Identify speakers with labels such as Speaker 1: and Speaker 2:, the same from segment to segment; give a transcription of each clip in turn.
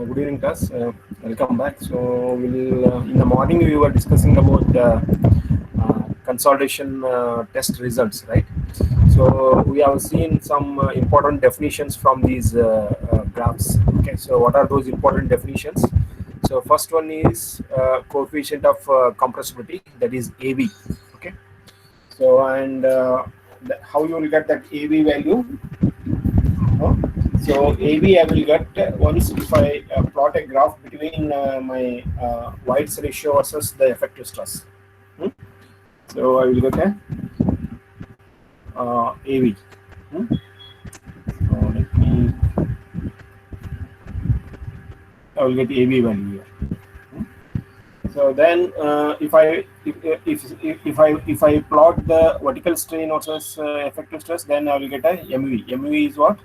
Speaker 1: Good evening, class. Welcome back. So, in the morning we were discussing about consolidation test results, right? So, we have seen some important definitions from these graphs. Okay, so what are those important definitions? So, first one is coefficient of compressibility, that is AB. Okay, so and how you will get that AB value? Huh? So AB I will get once if I plot a graph between my White's ratio versus the effective stress. Hmm? So I will get a AB. Hmm? So let me. I will get AB value here. Hmm? So then, if I plot the vertical strain versus effective stress, then I will get a MV. MV is what?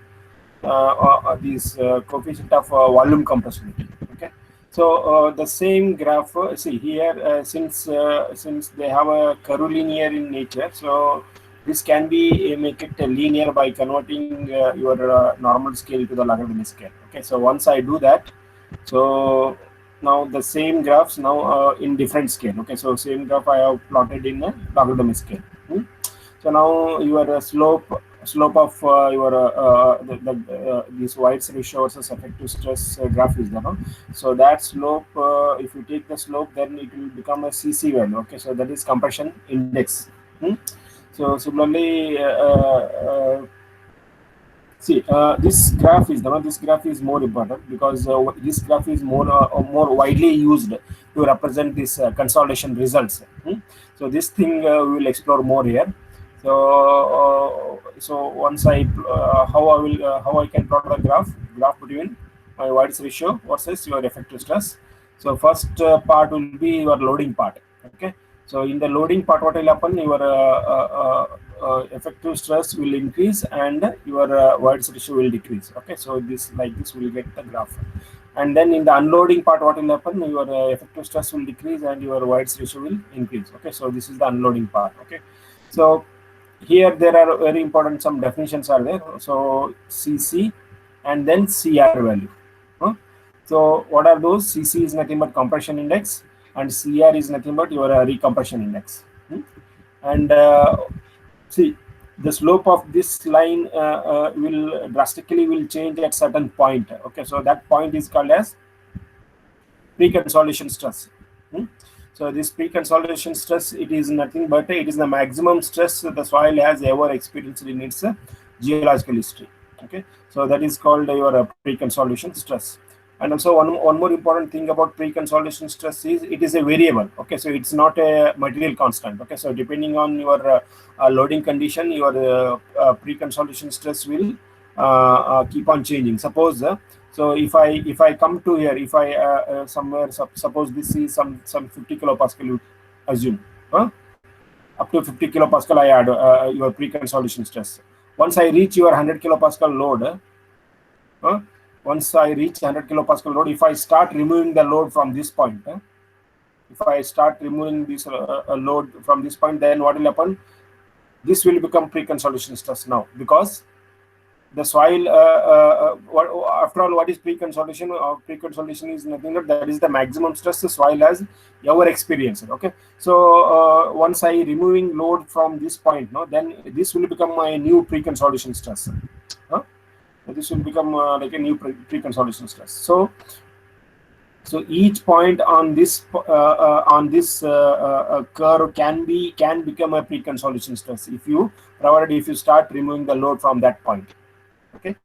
Speaker 1: These coefficient of volume compressibility. Okay, so the same graph. See here, since they have a curvilinear in nature, so this can be make it linear by converting your normal scale to the logarithmic scale. Okay, so once I do that, so now the same graphs now in different scale. Okay, so same graph I have plotted in a logarithmic scale. So now your slope of your this White's ratio versus effective stress graph is there. No? So that slope, if you take the slope, then it will become a CC value. Okay, so that is compression index. So similarly, see, this graph is more important because this graph is more widely used to represent this consolidation results. So this thing we will explore more here. So once how I can plot the graph between my White's ratio versus your effective stress. So first part will be your loading part. Okay. So in the loading part, what will happen? Your effective stress will increase and your White's ratio will decrease. Okay, so this will get the graph. And then in the unloading part, what will happen? Your effective stress will decrease and your White's ratio will increase. Okay, so this is the unloading part. Okay, so here there are very important some definitions are there. So CC and then CR value. Huh? So what are those? CC is nothing but compression index and CR is nothing but your recompression index. And see, the slope of this line will drastically change at certain point. Okay, so that point is called as pre-consolidation stress. So this pre-consolidation stress, it is nothing but it is the maximum stress the soil has ever experienced in its geological history. Okay, so that is called your pre-consolidation stress. And also one more important thing about pre-consolidation stress is it is a variable. Okay, so it's not a material constant. Okay, so depending on your loading condition, your pre-consolidation stress will keep on changing. Suppose so if I come to here, if I somewhere suppose this is some 50 kilopascal, you assume up to 50 kilopascal I add your pre-consolidation stress. Once I reach your 100 kilopascal load, once I reach 100 kilopascal load, if I start removing the load from this point, if I start removing this load from this point, then what will happen? This will become pre-consolidation stress now, because the soil, after all, what is pre-consolidation? Pre-consolidation is nothing but that is the maximum stress the soil has ever experienced. Okay, so once I removing load from this point, then this will become my new pre-consolidation stress. This will become like a new pre-consolidation stress. So each point on this curve can become a pre-consolidation stress if you start removing the load from that point. Okay,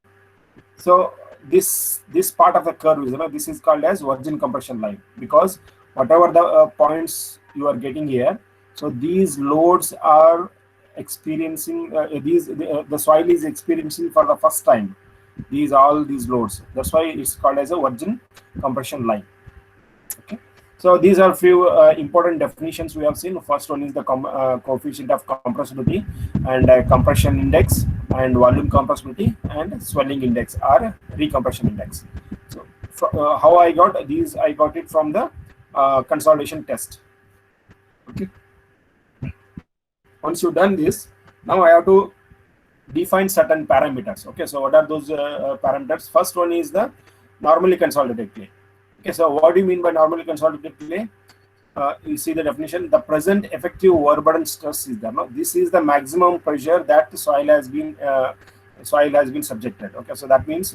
Speaker 1: so this part of the curve is this is called as virgin compression line, because whatever the points you are getting here, so these loads are experiencing the soil is experiencing for the first time all these loads. That's why it's called as a virgin compression line. Okay, so these are few important definitions we have seen. First one is the coefficient of compressibility and compression index and volume compressibility and swelling index or recompression index. So how I got these? I got it from the consolidation test. Okay, once you've done this, now I have to define certain parameters. Okay, so what are those parameters? First one is the normally consolidated clay. Okay, so what do you mean by normally consolidated clay? You see the definition. The present effective overburden stress is there. No, this is the maximum pressure that the soil has been subjected. Okay, so that means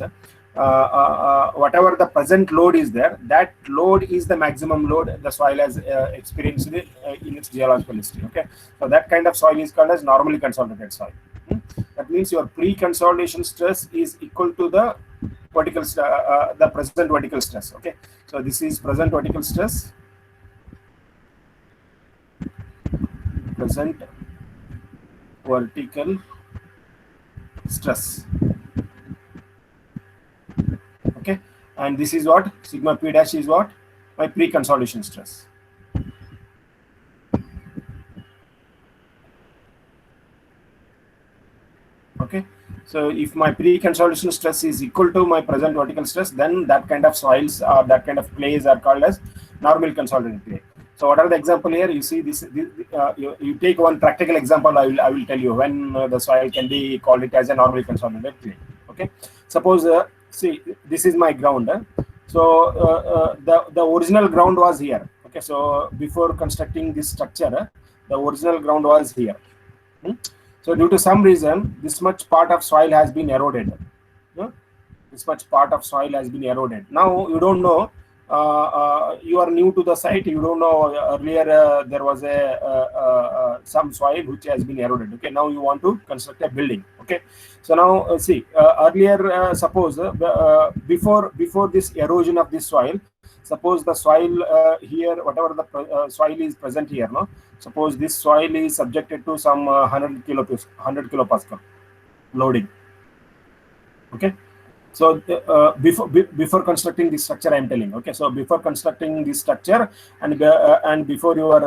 Speaker 1: whatever the present load is there, that load is the maximum load the soil has experienced in its geological history. Okay, so that kind of soil is called as normally consolidated soil. That means your pre-consolidation stress is equal to the vertical the present vertical stress. Okay, so this is present vertical stress. Present vertical stress. Okay, and this is what sigma p dash is what my pre-consolidation stress. Okay, so if my pre-consolidation stress is equal to my present vertical stress, then that kind of soils or that kind of clays are called as normally consolidated clay. So what are the example here? You see this, you take one practical example. I will tell you when the soil can be called it as a normally consolidated clay. Okay, suppose see, this is my ground. So the original ground was here. Okay, so before constructing this structure, the original ground was here. So due to some reason, this much part of soil has been eroded. This much part of soil has been eroded. Now you don't know. You are new to the site. You don't know earlier there was some soil which has been eroded. Okay, now you want to construct a building. Okay, so now see, earlier suppose before this erosion of this soil, suppose the soil here, whatever the soil is present here, no, suppose this soil is subjected to some 100 kilopascal loading. Okay, so before constructing this structure, I am telling. Okay, so before constructing this structure and before your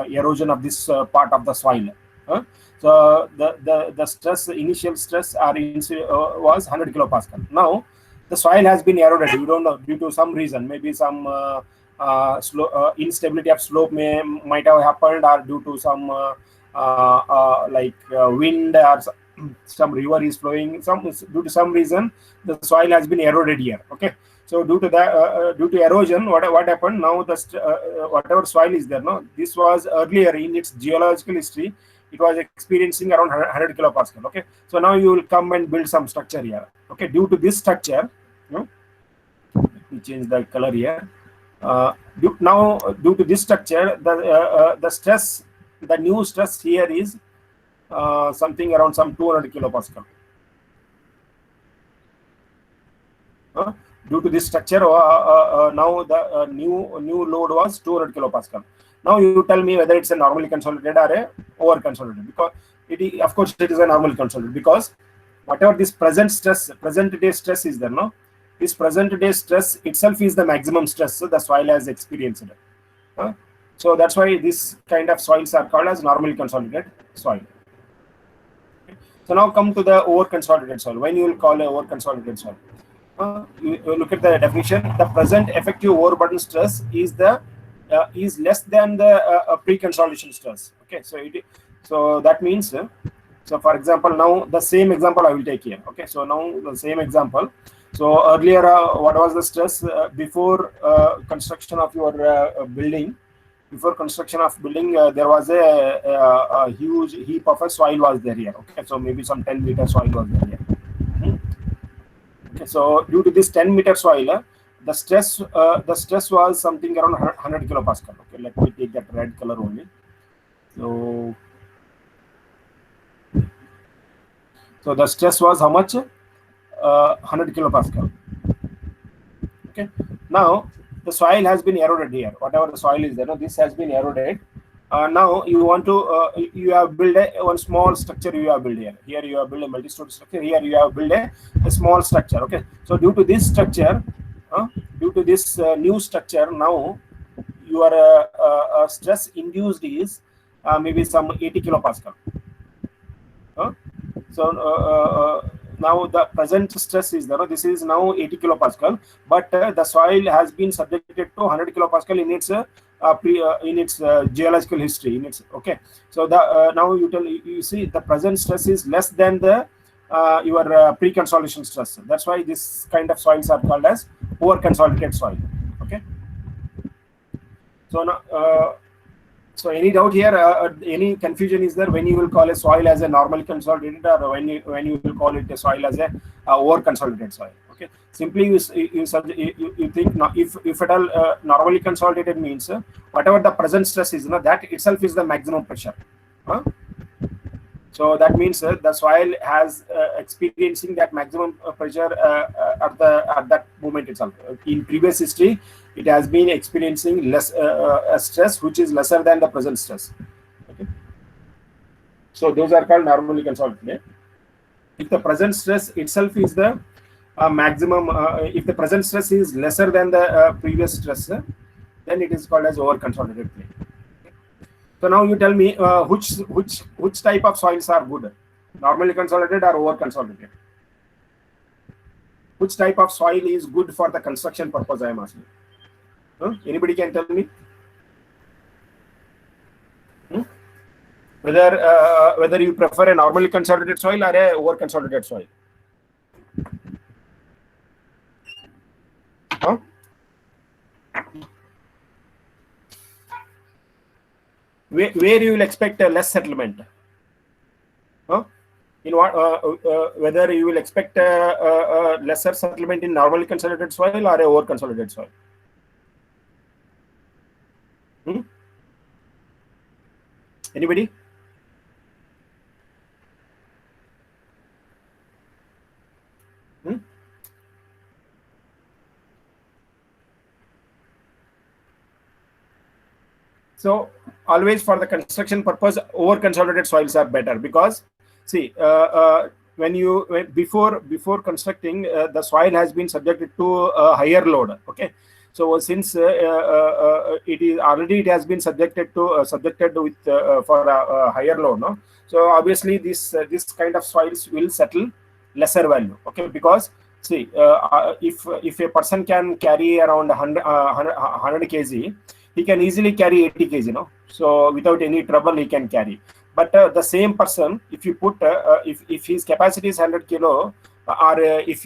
Speaker 1: erosion of this part of the soil, so the stress, initial stress was 100 kilopascal. Now the soil has been eroded. You don't know, due to some reason, maybe some instability of slope might have happened, or due to some wind, or some river is flowing, due to some reason the soil has been eroded here. Okay, so due to that, due to erosion, what happened now, the whatever soil is there, no, this was earlier in its geological history, it was experiencing around 100 kilopascal. Okay, so now you will come and build some structure here. Okay, due to this structure, let me change the color here. Due to this structure, the stress, the new stress here is something around some 200 kilopascal. Due to this structure, now the new load was 200 kilopascal. Now you tell me whether it's a normally consolidated or a over consolidated, because of course it is a normally consolidated, because whatever this present day stress is there, no, this present day stress itself is the maximum stress the soil has experienced. So that's why this kind of soils are called as normally consolidated soil. So now come to the over consolidated soil. When you will call a over consolidated soil, you look at the definition. The present effective overburden stress is less than the pre-consolidation stress. Okay, so that means, so for example, now the same example I will take here. Okay, so now the same example. So earlier, what was the stress before construction of your building? Before construction of building, there was a huge heap of a soil was there here. Okay, so maybe some 10-meter soil was there here. Okay, so due to this 10-meter soil, the stress was something around 100 kilopascal. Okay, let me take that red color only. So the stress was how much? 100 kilopascal. Okay, now the soil has been eroded here. Whatever the soil is there, no, this has been eroded. Now you want to you have built one small structure. You have built here. Here you have built a multi-story structure. Here you have built a small structure. Okay, so due to this structure, due to this new structure, now your stress induced is maybe some 80 kilopascal. So now the present stress is there. This is now 80 kilopascal, but the soil has been subjected to 100 kilopascal in its geological history. Okay, so the now you see the present stress is less than the your pre-consolidation stress. That's why this kind of soils are called as over-consolidated soil. Okay. So now, so any doubt here? Any confusion is there when you will call a soil as a normally consolidated, or when you will call it a soil as a over-consolidated soil? Okay. Simply you think now, if at all normally consolidated means whatever the present stress is, that itself is the maximum pressure. So that means the soil has experiencing that maximum pressure at that moment itself. In previous history, it has been experiencing less a stress which is lesser than the present stress. Okay. So those are called normally consolidated. If the present stress itself is the maximum, if the present stress is lesser than the previous stress, then it is called as over consolidated plane. So now you tell me which type of soils are good, normally consolidated or over consolidated? Which type of soil is good for the construction purpose? I am asking. Anybody can tell me? Whether you prefer a normally consolidated soil or a over consolidated soil? Where you will expect less settlement? In what, whether you will expect lesser settlement in normally consolidated soil or a over consolidated soil? Anybody? So always for the construction purpose, over consolidated soils are better, because see, before constructing, the soil has been subjected to a higher load. Okay. So since it has been subjected with for a higher load, no? So obviously this kind of soils will settle lesser value. Okay, because see, if a person can carry around 100 kg, he can easily carry 80 kg, no? So without any trouble he can carry. But the same person, if you put if his capacity is 100 kilo, or if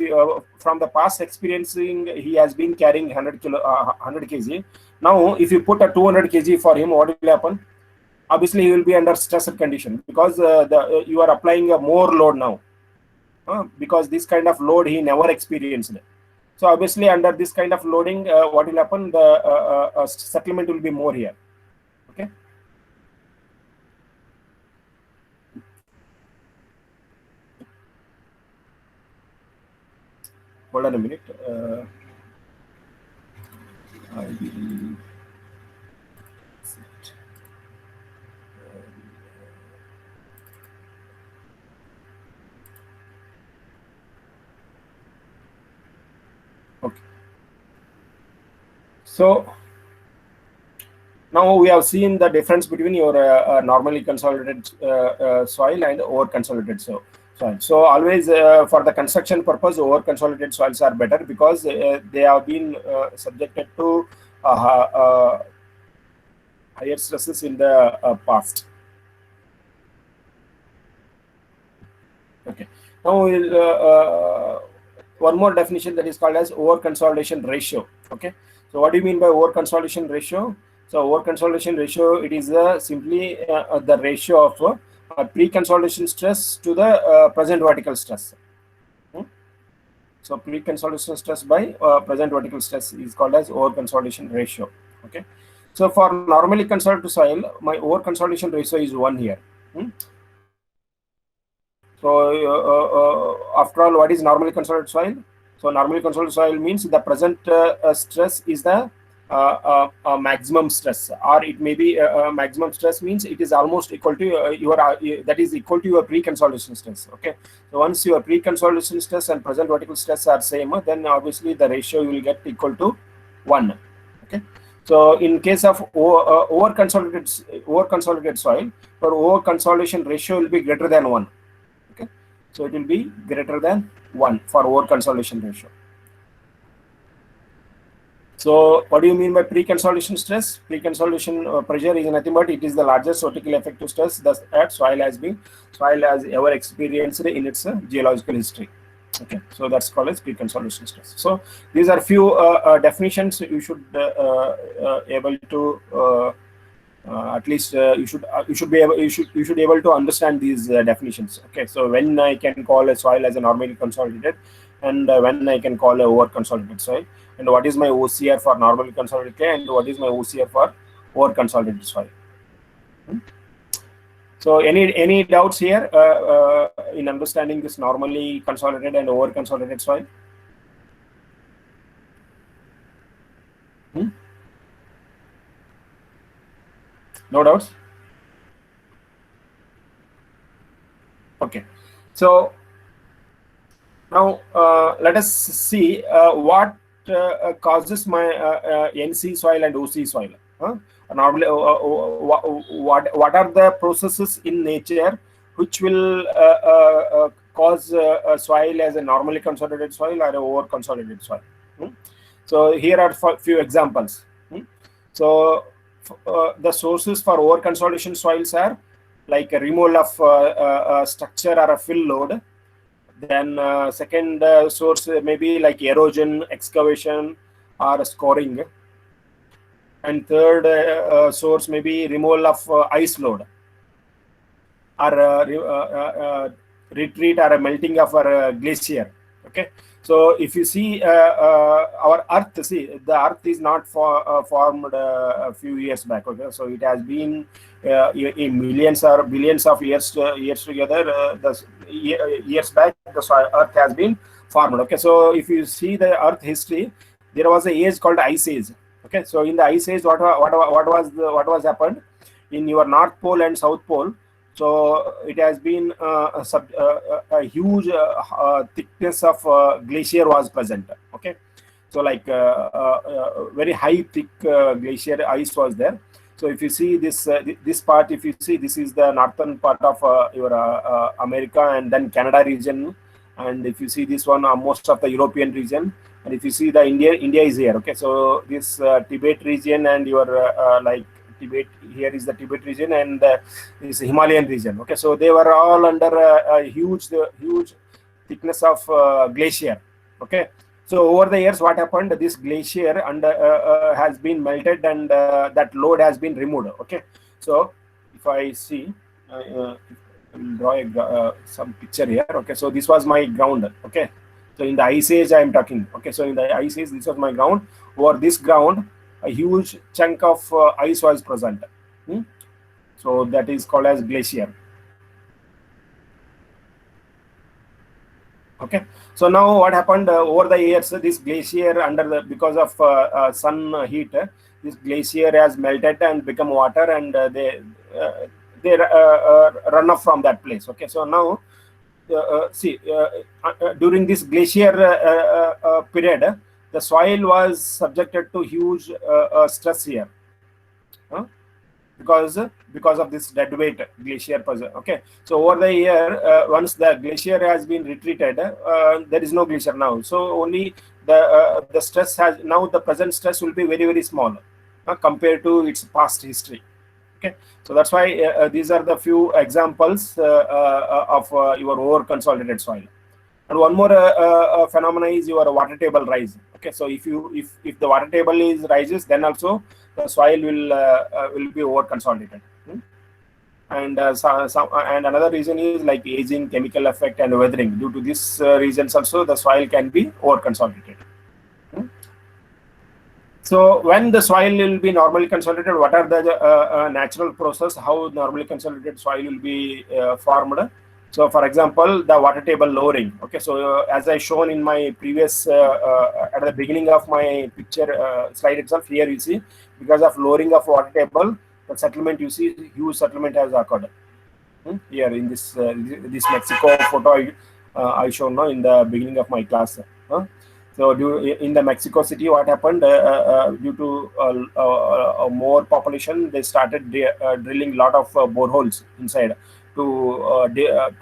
Speaker 1: from the past experiencing he has been carrying 100 kg, now if you put a 200 kg for him, what will happen? Obviously he will be under stressed condition, because you are applying a more load now, because this kind of load he never experienced. So obviously under this kind of loading, what will happen? The settlement will be more here. Okay. Hold on a minute. I will set. Okay. So now we have seen the difference between your normally consolidated soil and over consolidated soil. So always for the construction purpose, over consolidated soils are better, because they have been subjected to higher stresses in the past. Okay. Now we'll one more definition, that is called as over consolidation ratio. Okay. So what do you mean by over consolidation ratio? So over consolidation ratio, it is simply the ratio of pre-consolidation stress to the present vertical stress. So pre-consolidation stress by present vertical stress is called as over consolidation ratio. Okay. So for normally consolidated soil, my over consolidation ratio is 1 here. So after all, what is normally consolidated soil? So normally consolidated soil means the present stress is the maximum stress, or it may be maximum stress means it is almost equal to your that is equal to your pre-consolidation stress. Okay. So once your pre-consolidation stress and present vertical stress are same, then obviously the ratio you will get equal to 1. Okay. So in case of over consolidated soil, for over consolidation ratio will be greater than 1. Okay. So it will be greater than 1 for over consolidation ratio. So what do you mean by pre-consolidation stress? Pre-consolidation pressure is nothing but it is the largest vertical effective stress that soil has ever experienced in its geological history. Okay, so that's called as pre-consolidation stress. So these are few definitions you should able to at least you should be able to understand these definitions. Okay, so when I can call a soil as a normally consolidated, and when I can call a over consolidated soil, and what is my OCR for normally consolidated, and what is my OCR for over consolidated soil. So any doubts here in understanding this normally consolidated and over consolidated soil? No doubts? Okay, so now let us see what causes my NC soil and OC soil. Normally, what are the processes in nature which will cause a soil as a normally consolidated soil or a over consolidated soil? So here are a few examples. So the sources for over consolidation soils are like a removal of structure or a fill load. Then second source may be like erosion, excavation, or scoring. And third source may be removal of ice load, or retreat or a melting of a glacier. Okay, so if you see our Earth, see the Earth is not formed a few years back. Okay, so it has been in millions or billions of years together. The years back, the Earth has been formed. Okay, so if you see the Earth history, there was a age called Ice Age. Okay, so in the Ice Age, what was happened in your North Pole and South Pole? So it has been a huge thickness of glacier was present. Okay, so like very high thick glacier ice was there. So if you see this part, if you see, this is the northern part of your America and then Canada region, and if you see this one, most of the European region, and if you see the India is here. Okay, so this Tibet region and your like Tibet, here is the Tibet region, and this Himalayan region. Okay, so they were all under a huge thickness of glacier. Okay, so over the years, what happened? This glacier has been melted, and that load has been removed. Okay, so if I see, I will draw some picture here. Okay, so this was my ground. Okay, so in the Ice Age I am talking. Okay, so in the Ice Age, this was my ground. Over this ground, a huge chunk of ice was present. So that is called as glacier. Okay, so now what happened over the years? This glacier, because of sun heat, this glacier has melted and become water, and they run off from that place. Okay, so now see during this glacier period, the soil was subjected to huge stress here, because of this dead weight glacier present. Okay, so over the year, once the glacier has been retreated, there is no glacier now. So only the stress the present stress will be very small compared to its past history. Okay, so that's why these are the few examples of your over consolidated soil. And one more phenomena is your water table rise. Okay, so if the water table rises, then also the soil will be over consolidated. And and another reason is like aging, chemical effect, and weathering. Due to these reasons, also the soil can be over consolidated. So when the soil will be normally consolidated, what are the natural process how normally consolidated soil will be formed? So for example, the water table lowering. Okay, so as I shown in my previous at the beginning of my picture slide itself, here you see, because of lowering of water table, the settlement, you see huge settlement has occurred. Here in this Mexico photo I shown now in the beginning of my class. So in the Mexico City, what happened due to more population, they started drilling lot of boreholes inside to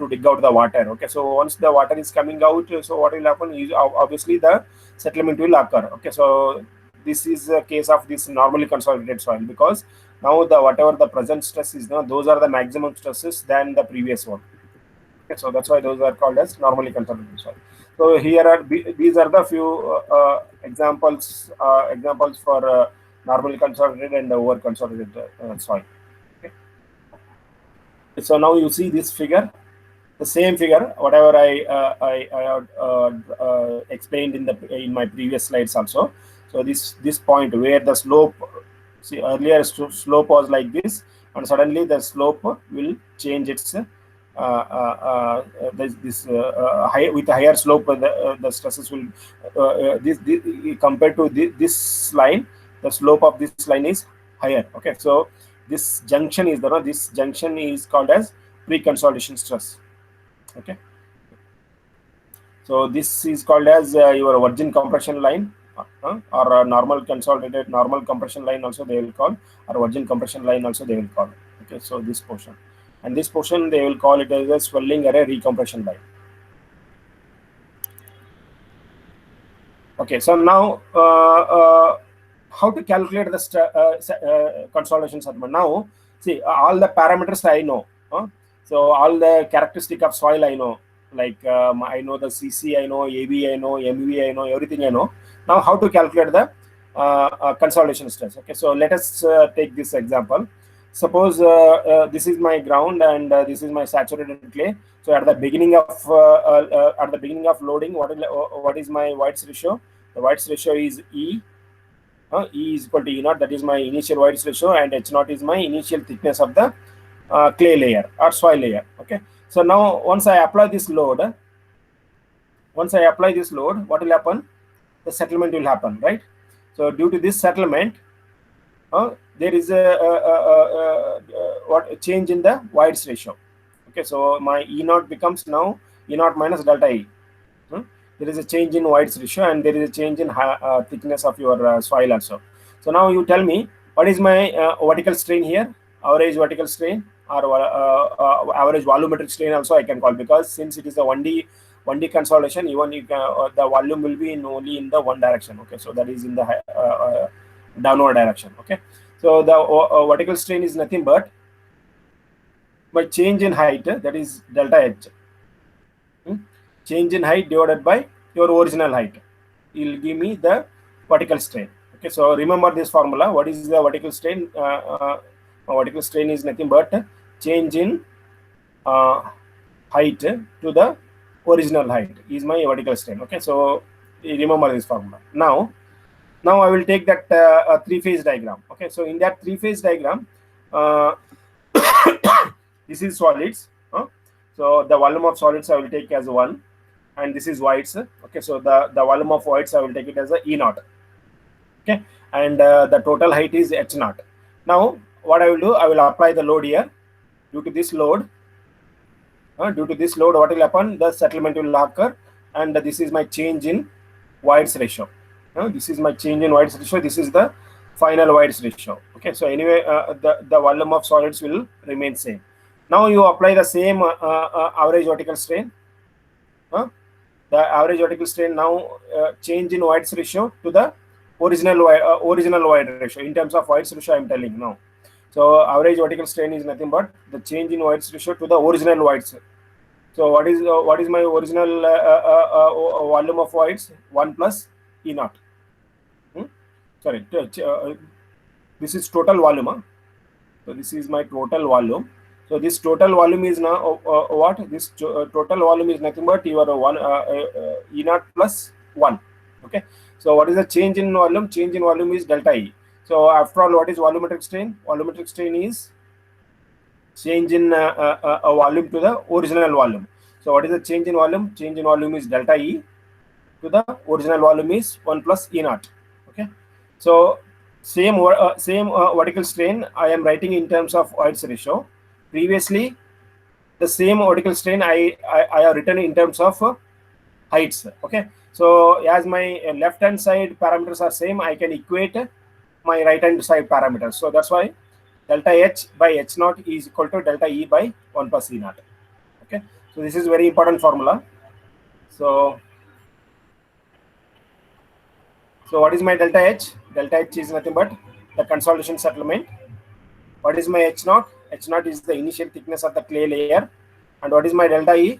Speaker 1: dig out the water. Okay, so once the water is coming out, so what will happen is obviously the settlement will occur. Okay, so this is a case of this normally consolidated soil, because now the whatever the present stress is now, those are the maximum stresses than the previous one. Okay, so that's why those are called as normally consolidated soil. So here are these are the few examples for normally consolidated and over consolidated soil. Okay. So now you see this figure, the same figure, whatever I explained in my previous slides also. So this point where the slope, see earlier slope was like this, and suddenly the slope will change its high, with a higher slope, the stresses will this compared to this line, the slope of this line is higher. Okay, so this junction is called as pre-consolidation stress. Okay, so this is called as your virgin compression line, or normal compression line also they will call, or virgin compression line also they will call. Okay, so this portion, and this portion they will call it as a swelling array recompression line. Okay, so now how to calculate the consolidation settlement? Now see, all the parameters I know, so all the characteristic of soil I know, like I know the CC, I know AB, I know MV, I know everything I know. Now how to calculate the consolidation stress? Okay, so let us take this example. Suppose this is my ground and this is my saturated clay. So at the beginning of loading, what is my White's ratio? The White's ratio is E. E is equal to E naught. That is my initial White's ratio, and H naught is my initial thickness of the clay layer or soil layer. Okay. So now once I apply this load, what will happen? The settlement will happen, right? So due to this settlement, there is a change in the White's ratio. Okay, so my E naught becomes now E naught minus delta E. There is a change in White's ratio, and there is a change in thickness of your soil also. So now you tell me, what is my vertical strain here? Average vertical strain, or average volumetric strain also I can call, because since it is a 1D consolidation, even you can, the volume will be only in the one direction. Okay, so that is in the downward direction. Okay, so the vertical strain is nothing but by change in height, that is delta H. Change in height divided by your original height, it will give me the vertical strain. Okay, so remember this formula. What is the vertical strain? Vertical strain is nothing but change in height to the original height is my vertical strain. Okay, so remember this formula. Now I will take that three-phase diagram. Okay, so in that three-phase diagram, this is solids. So the volume of solids I will take as 1, and this is whites. Okay, so the volume of whites I will take it as a E naught. Okay, and the total height is H naught. Now what I will do, I will apply the load here. Due to this load, what will happen? The settlement will occur, and this is my change in White's ratio. This is my change in White's ratio. This is the final White's ratio. Okay, so anyway, the volume of solids will remain same. Now you apply the same average vertical strain. The average vertical strain now change in White's ratio to the original White ratio. In terms of White's ratio, I am telling now. So average vertical strain is nothing but the change in White's ratio to the original White's. So what is my original volume of White's? 1 plus E naught. Sorry, this is total volume. So this is my total volume. So this total volume is now what? This total volume is nothing but your E naught plus 1. Okay. So what is the change in volume? Change in volume is delta E. So after all, what is volumetric strain? Volumetric strain is change in a volume to the original volume. So what is the change in volume? Change in volume is delta E to the original volume is 1 plus E naught. Okay. So same vertical strain I am writing in terms of White's ratio. Previously, the same vertical strain I have written in terms of heights. Okay. So as my left hand side parameters are same, I can equate my right hand side parameters. So that's why delta H by H naught is equal to delta E by 1 plus E naught. Okay. So this is very important formula. So So what is my delta H? Delta H is nothing but the consolidation settlement. What is my H naught? H naught is the initial thickness of the clay layer. And what is my delta E?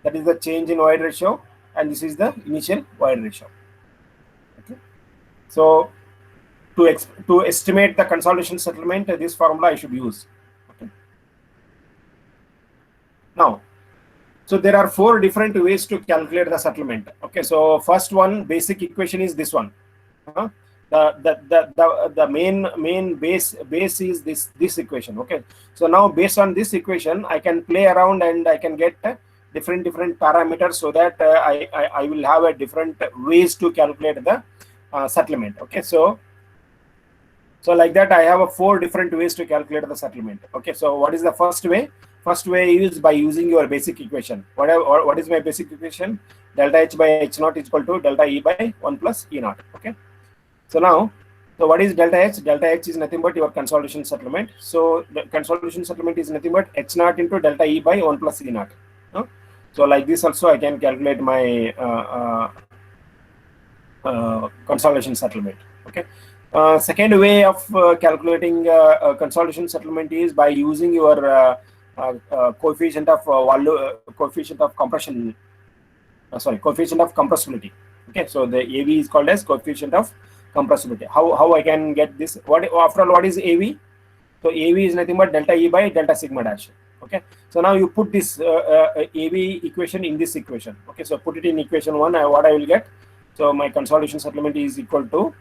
Speaker 1: That is the change in void ratio. And this is the initial void ratio. Okay. So to estimate the consolidation settlement, this formula I should use. Okay. Now, so there are 4 different ways to calculate the settlement. Okay, so first one, basic equation is this one. The main base is this equation. Okay, so now based on this equation, I can play around and I can get different parameters, so that I will have a different ways to calculate the settlement. Okay, so like that, I have 4 different ways to calculate the settlement. Okay, so what is the first way? First way is by using your basic equation. What is my basic equation? Delta H by H naught is equal to delta E by 1 plus E naught. Okay. So now, so what is delta H? Delta H is nothing but your consolidation settlement. So the consolidation settlement is nothing but H naught into delta E by 1 plus E naught. So like this also I can calculate my consolidation settlement. Okay. Second way of calculating consolidation settlement is by using your coefficient of coefficient of compression. Coefficient of compressibility. Okay, so the AV is called as coefficient of compressibility. How I can get this? After all, what is AV? So AV is nothing but delta E by delta sigma dash. Okay, so now you put this AV equation in this equation. Okay, so put it in equation 1. What I will get? So my consolidation settlement is equal to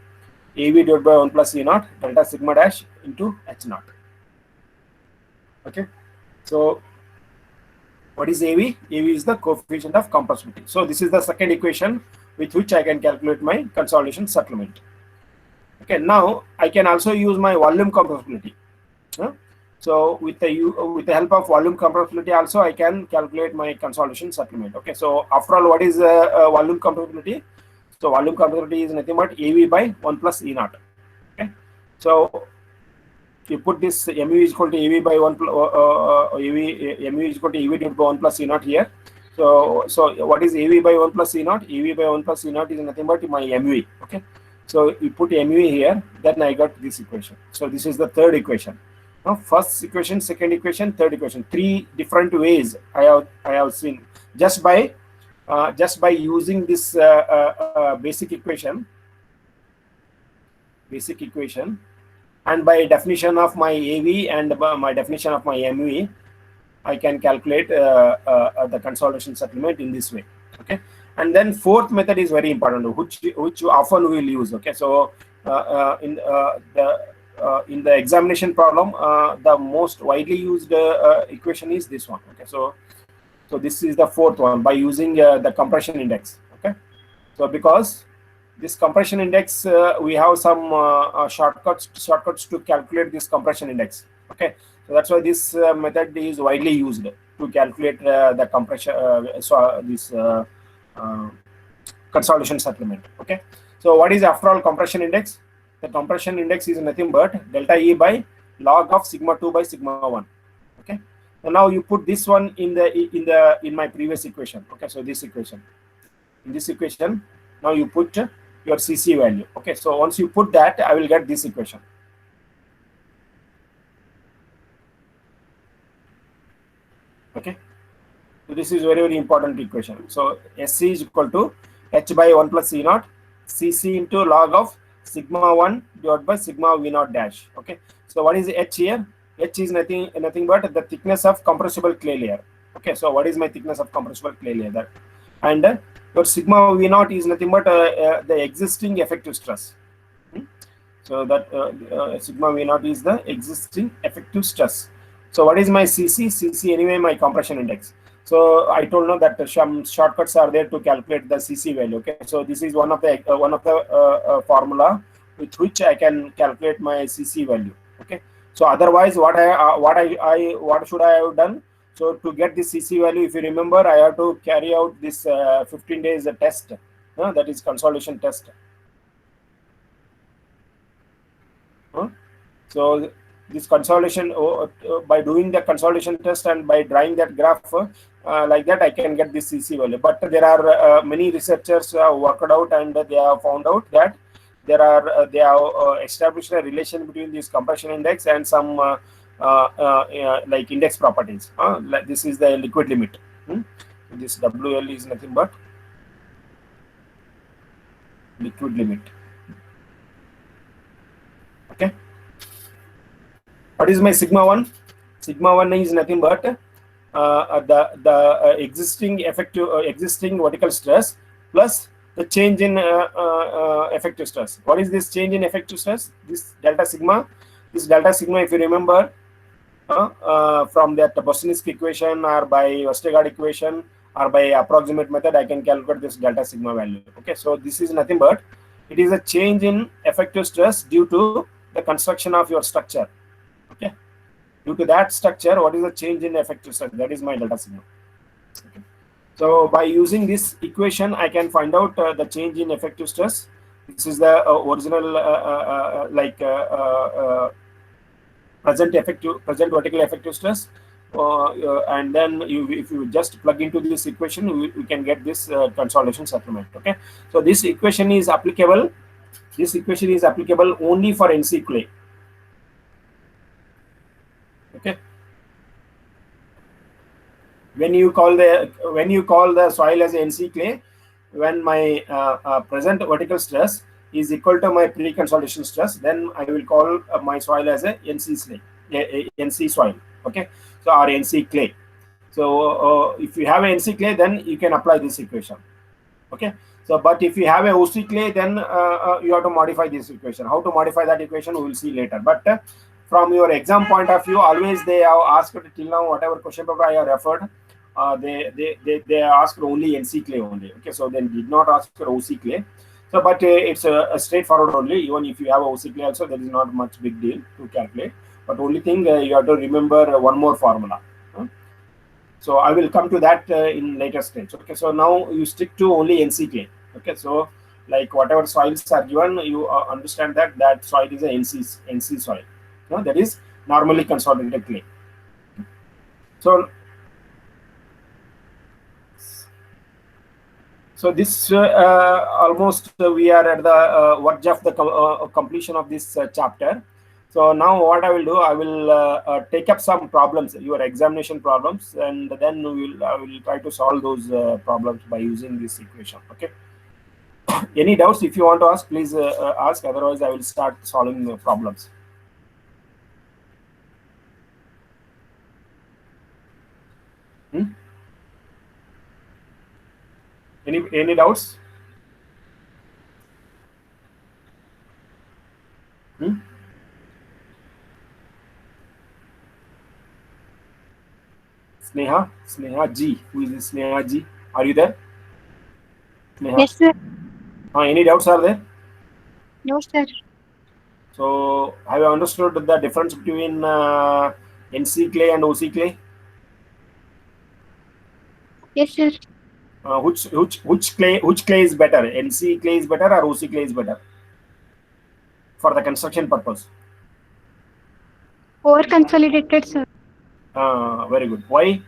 Speaker 1: AV divided by 1 plus E naught delta sigma dash into H naught. Okay, so what is AV? AV is the coefficient of compressibility. So this is the second equation with which I can calculate my consolidation settlement. Okay, now I can also use my volume compressibility. So with the help of volume compressibility also I can calculate my consolidation settlement. Okay, so after all, what is volume compressibility? So volume compressibility is nothing but AV by 1 plus E naught. Okay, so you put this mu is equal to AV by 1 mu is equal to AV divided by 1 plus E naught here. So what is AV by 1 plus E naught? AV by 1 plus E naught is nothing but my MV. Okay, so you put MV here, then I got this equation. So this is the third equation. Now first equation, second equation, third equation. 3 different ways I have seen just by using this basic equation, and by definition of my AV and my definition of my MV, I can calculate the consolidation settlement in this way. Okay, and then fourth method is very important, which often we will use. Okay, so in the examination problem, the most widely used equation is this one. Okay, so this is the fourth one, by using the compression index. Okay, so because this compression index, we have some shortcuts to calculate this compression index. Okay, so that's why this method is widely used to calculate the compression, consolidation settlement. Okay, so what is after all compression index? The compression index is nothing but delta E by log of sigma 2 by sigma 1. Okay, so now you put this one in my previous equation. Okay, so this equation, in this equation, now you put your CC value. Okay, so once you put that, I will get this equation. Okay, so this is very important equation. So SC is equal to H by 1 plus E naught CC into log of sigma 1 divided by sigma V naught dash. Okay, so what is H here? H is nothing but the thickness of compressible clay layer. Okay, so what is my thickness of compressible clay layer? And your sigma V naught is nothing but the existing effective stress. So that sigma V naught is the existing effective stress. So what is my CC? CC anyway my compression index. So I told you that some shortcuts are there to calculate the CC value. Okay, so this is one of the formula with which I can calculate my CC value. Okay, so otherwise what should I have done? So to get this CC value, if you remember, I have to carry out this 15 days test, that is consolidation test. So this consolidation, by doing the consolidation test and by drawing that graph like that, I can get this CC value. But there are many researchers worked out and they have found out that there are they have established a relation between this compression index and some like index properties. Like this is the liquid limit. This WL is nothing but liquid limit. Okay. What is my sigma 1? Sigma 1 is nothing but the existing effective existing vertical stress plus the change in effective stress. What is this change in effective stress? This delta sigma. This delta sigma, if you remember, from that Bosnisk equation or by Vestergaard equation or by approximate method, I can calculate this delta sigma value. Okay, so this is nothing but it is a change in effective stress due to the construction of your structure. Okay, due to that structure, what is the change in effective stress? That is my delta sigma. Okay. So by using this equation, I can find out the change in effective stress. This is the original present vertical effective stress, and then if you just plug into this equation, we can get this consolidation settlement. Okay, so this equation is applicable. This equation is applicable only for NC clay. Okay. When you call the soil as NC clay, when my present vertical stress is equal to my pre-consolidation stress, then I will call my soil as a NC soil. Okay, so or NC clay. So if you have a NC clay, then you can apply this equation. Okay, so but if you have a OC clay, then you have to modify this equation. How to modify that equation we will see later. But from your exam point of view, always they have asked till now, whatever question paper I have referred, they asked only NC clay only. Okay, so they did not ask for OC clay. So but it's a straightforward only. Even if you have OC clay also, there is not much big deal to calculate. But only thing you have to remember one more formula. So I will come to that in later stage. Okay, so now you stick to only NC clay. Okay, so like whatever soils are given, you understand that soil is a NC soil. That is normally consolidated clay. So this almost we are at the verge of the completion of this chapter. So now what I will do, I will take up some problems, your examination problems, and then I will try to solve those problems by using this equation. Okay. Any doubts? If you want to ask, please ask. Otherwise, I will start solving the problems. Any doubts? Sneha G. Who is this Sneha G? Are you there? Sneha.
Speaker 2: Yes, sir.
Speaker 1: Any doubts are there?
Speaker 2: No, sir.
Speaker 1: So have you understood the difference between NC clay and OC clay?
Speaker 2: Yes, sir.
Speaker 1: Which clay is better? NC clay is better or OC clay is better for the construction purpose?
Speaker 2: Over consolidated, sir.
Speaker 1: Very good. Why?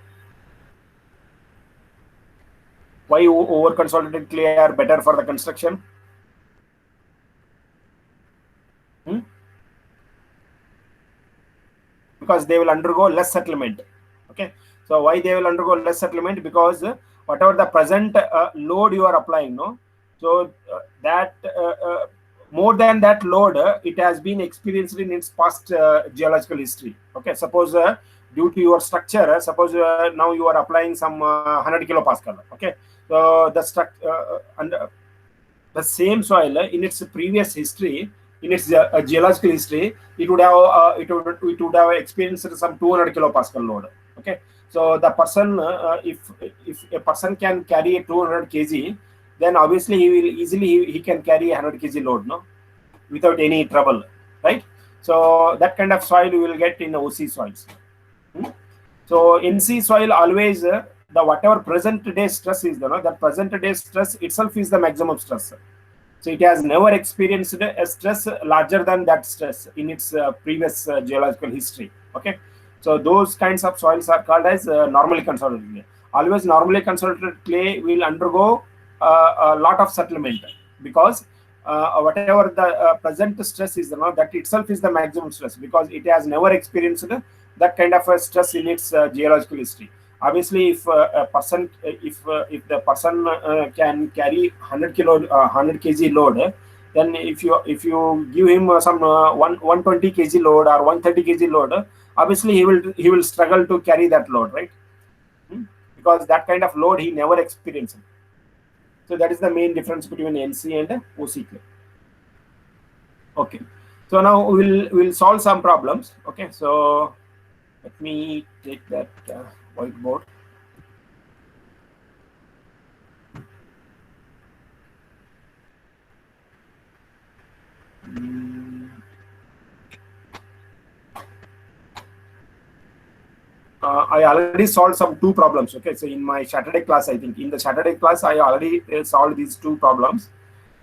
Speaker 1: Why over consolidated clay are better for the construction? Because they will undergo less settlement. Okay. So why they will undergo less settlement? Because whatever the present load you are applying, so that more than that load, it has been experienced in its past geological history. Okay, suppose due to your structure, suppose now you are applying some 100 kilopascal. Okay, so the same soil in its previous history, in its geological history, it would have experienced some 200 kilopascal load. Okay, so the person, if a person can carry a 200 kg, then obviously he can carry a 100 kg load, without any trouble, right? So that kind of soil you will get in OC soils. So NC soil always the whatever present day stress is, that present day stress itself is the maximum stress. So it has never experienced a stress larger than that stress in its previous geological history. Okay, so those kinds of soils are called as normally consolidated clay. Always normally consolidated clay will undergo a lot of settlement, because whatever the present stress is, that itself is the maximum stress, because it has never experienced that kind of a stress in its geological history. Obviously, if a person, if the person can carry 100 kg load, then if you give him some 120 kg load or 130 kg load, obviously he will struggle to carry that load, right? Because that kind of load he never experienced. So that is the main difference between NC and OC clay. Okay, so now we'll solve some problems. Okay, so let me take that whiteboard. I already solved some two problems. Okay, so in my Saturday class, I think in the Saturday class I already solved these two problems.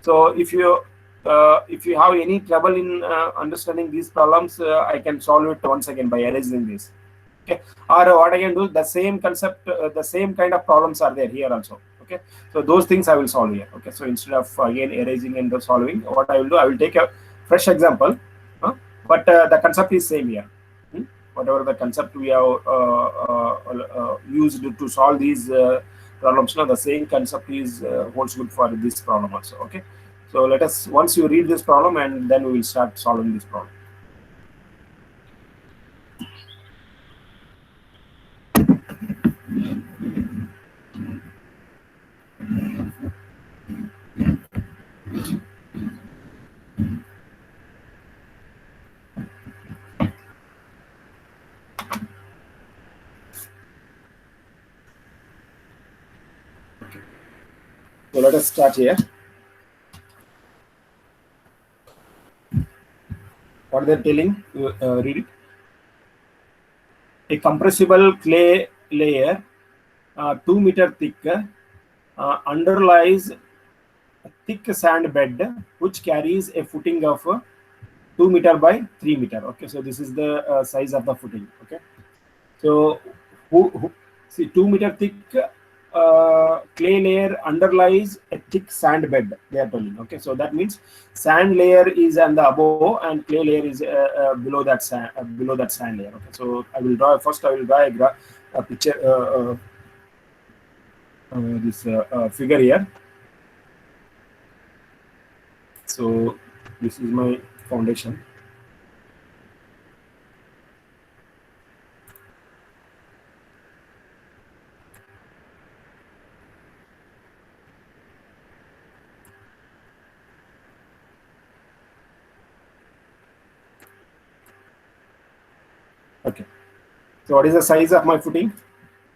Speaker 1: So if you have any trouble in understanding these problems, I can solve it once again by erasing this. Okay, or what I can do, the same concept, the same kind of problems are there here also. Okay, so those things I will solve here. Okay, so instead of again erasing and solving, what I will do, I will take a fresh example, but the concept is same here. Whatever the concept we have used to solve these problems, the same concept is holds good for this problem also. Okay, so let us, once you read this problem, and then we will start solving this problem. So let us start here. What they're telling, read it. A compressible clay layer, 2 meter thick, underlies a thick sand bed which carries a footing of 2 meter by 3 meter. Okay, so this is the size of the footing. Okay, so see, 2 meter thick clay layer underlies a thick sand bed, they are telling. Okay, so that means sand layer is on the above and clay layer is below that sand layer. Okay, so I will draw, first I will draw a picture, this figure here. So this is my foundation. Okay, so what is the size of my footing?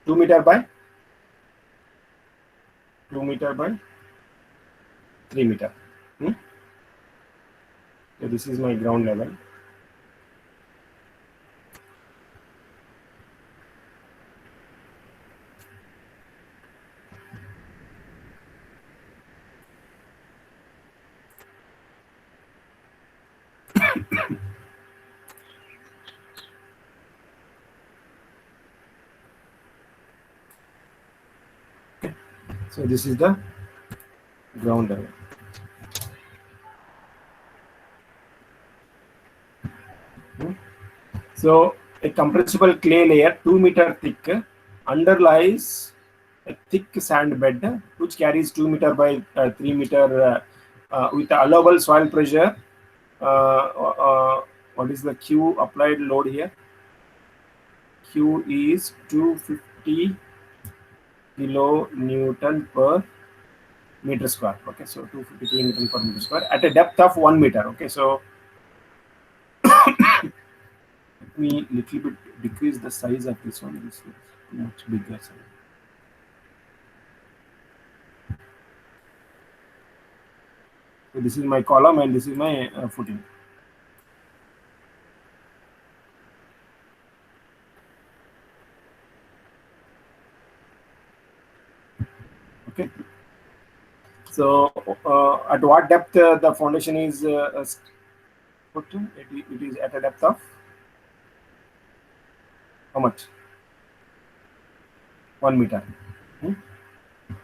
Speaker 1: 2 meter by 2 meter by 3 meter. So this is my ground level. Okay. So this is the ground level. So a compressible clay layer 2 meter thick underlies a thick sand bed which carries 2 meter by 3 meter with allowable soil pressure. What is the Q applied load here? Q is 250 kilonewton per meter square. Okay, so 250 kilonewton per meter square at a depth of 1 meter. Okay, so let me little bit decrease the size of this one. This is much bigger size. So this is my column and this is my footing. Okay. So at what depth the foundation is put? It is at a depth of how much? 1 meter.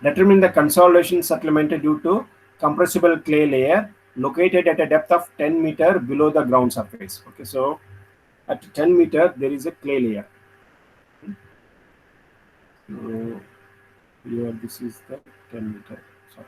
Speaker 1: Determine the consolidation settlement due to compressible clay layer located at a depth of 10 meter below the ground surface. Okay, so at 10 meter there is a clay layer. So here this is the 10 meter. Sorry.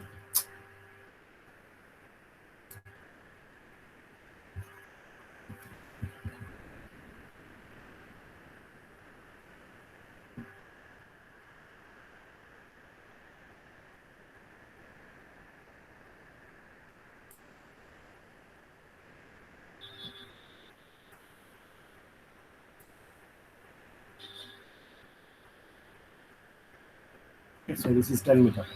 Speaker 1: So this is 10 meter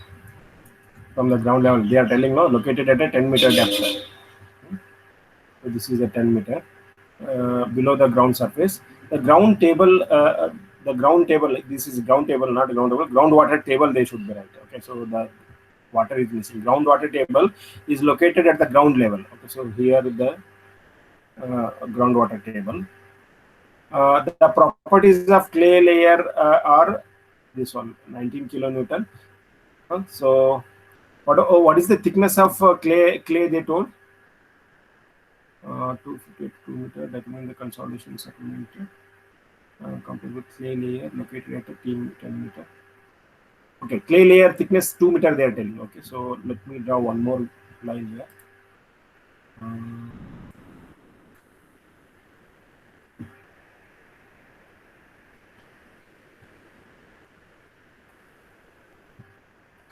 Speaker 1: from the ground level. They are telling now located at a 10 meter depth. So this is a 10 meter below the ground surface. The ground table, this is ground table, not ground table. Groundwater table they should be right. Okay, so the water is missing. Groundwater table is located at the ground level. Okay, so here the groundwater table. The properties of clay layer are this one, 19 kilonewton. So what is the thickness of clay they told? 252 meter. That means the consolidation settlement compared with clay layer located at a 10 meter. Okay, clay layer thickness 2 meter they are telling. Okay, so let me draw one more line here.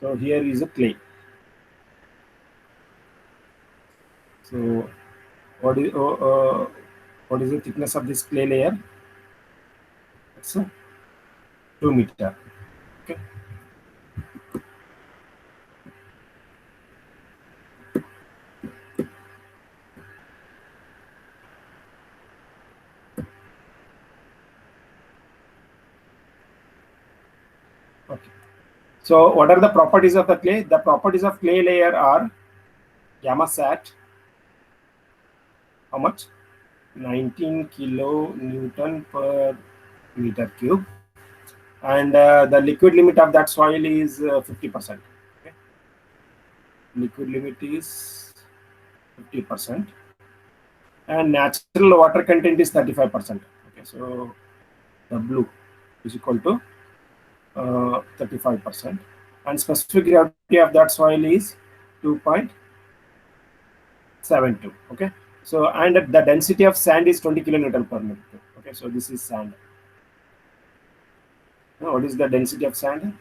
Speaker 1: So here is a clay. So what is the thickness of this clay layer? It's 2 meter. Okay. Okay. So what are the properties of the clay? The properties of clay layer are gamma sat. How much? 19 kilonewton per meter cube, and the liquid limit of that soil is 50%. Okay. Liquid limit is 50%, and natural water content is 35%. Okay, so W is equal to 35%, and specific gravity of that soil is 2.72. Okay, so and the density of sand is 20 kilonewton per meter. Okay, so this is sand. Now, what is the density of sand?